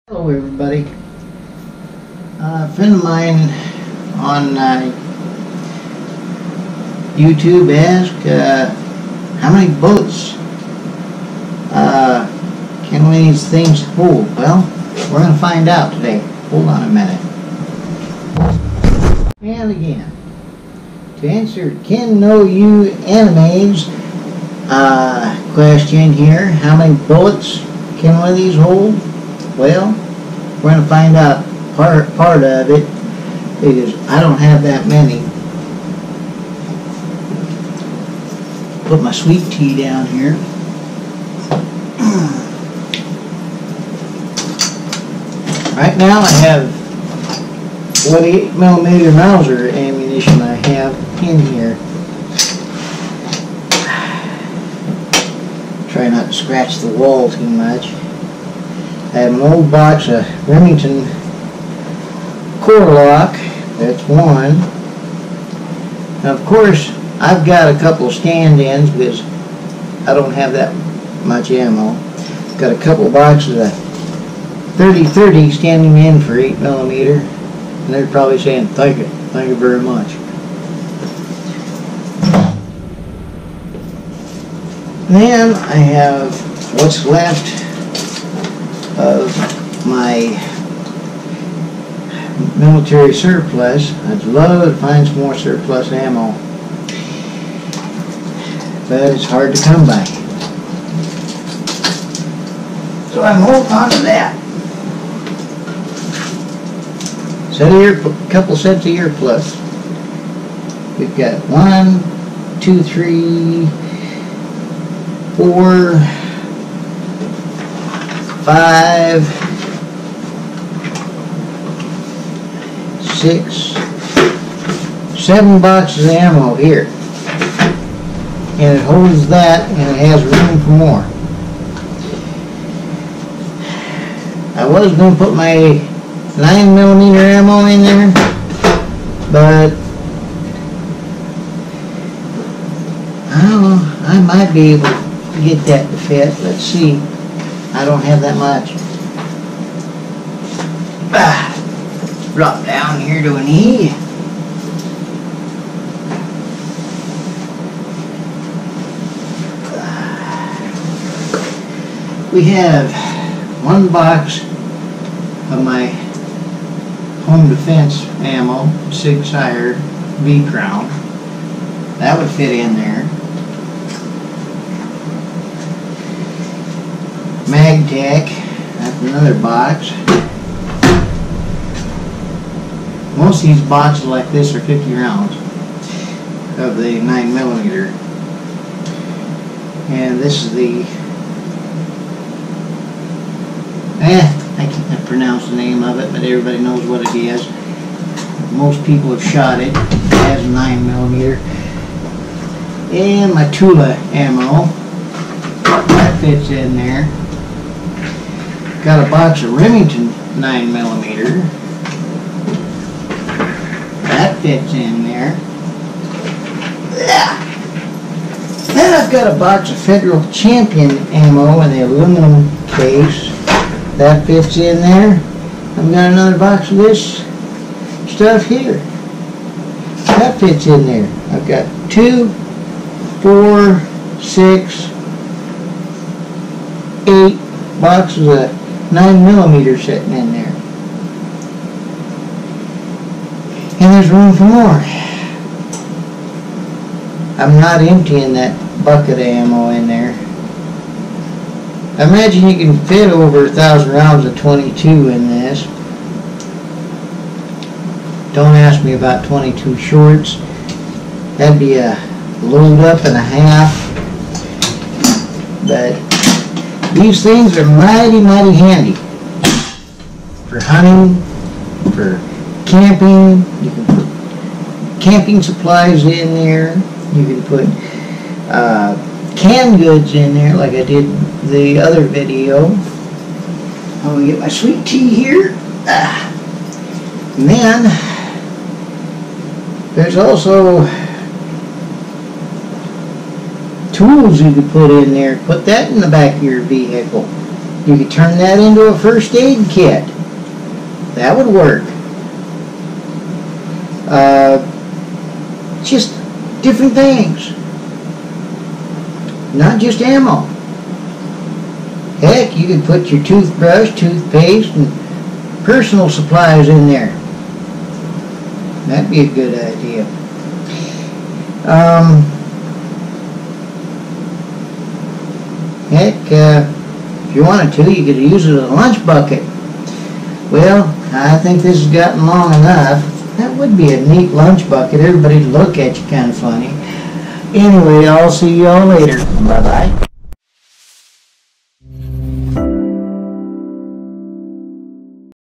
Hello everybody. A friend of mine on YouTube asked how many bullets can one of these things hold? Well, we're going to find out today. Hold on a minute. And again, to answer Ken No You Anime's question here, how many bullets can one of these hold? Well, we're going to find out part of it because I don't have that many. Put my sweet tea down here. Right now I have 48mm Mauser ammunition I have in here. Try not to scratch the wall too much. I have an old box of Remington Core-Lokt. That's one. Now, of course, I've got a couple stand-ins because I don't have that much ammo. I've got a couple boxes of 30-30 standing in for 8mm, and they're probably saying, thank you very much. Then I have what's left of my military surplus. I'd love to find some more surplus ammo, but it's hard to come by. So I'm holding on to that. Couple sets of earplugs. We've got 1, 2, 3, 4, 5, 6, 7 boxes of ammo here, and it holds that, and it has room for more. I was going to put my 9mm ammo in there, but I don't know, I might be able to get that to fit. Let's see. I don't have that much. Drop down here to a knee. We have one box of my home defense ammo, Sig Sauer V-Crown. That would fit in there. Magtech, that's another box. Most of these boxes like this are 50 rounds of the 9mm. And this is the, I can't pronounce the name of it, but everybody knows what it is. Most people have shot it as a 9mm. And my Tula ammo, that fits in there. Got a box of Remington 9mm. That fits in there. Then I've got a box of Federal Champion ammo in the aluminum case. That fits in there. I've got another box of this stuff here. That fits in there. I've got 2, 4, 6, 8 boxes of 9mm sitting in there. And there's room for more. I'm not emptying that bucket of ammo in there. I imagine you can fit over 1,000 rounds of 22 in this. Don't ask me about 22 shorts. That'd be a load up and a half. But these things are mighty handy for hunting, for camping. You can put camping supplies in there. You can put canned goods in there like I did the other video. I'm going to get my sweet tea here. And then there's also tools you could put in there. Put that in the back of your vehicle. You could turn that into a first aid kit. That would work. Just different things. Not just ammo. Heck, you could put your toothbrush, toothpaste, and personal supplies in there. That'd be a good idea. Heck, if you wanted to, you could use it as a lunch bucket. Well, I think this has gotten long enough. That would be a neat lunch bucket. Everybody'd look at you kind of funny. Anyway, I'll see you all later. Bye-bye.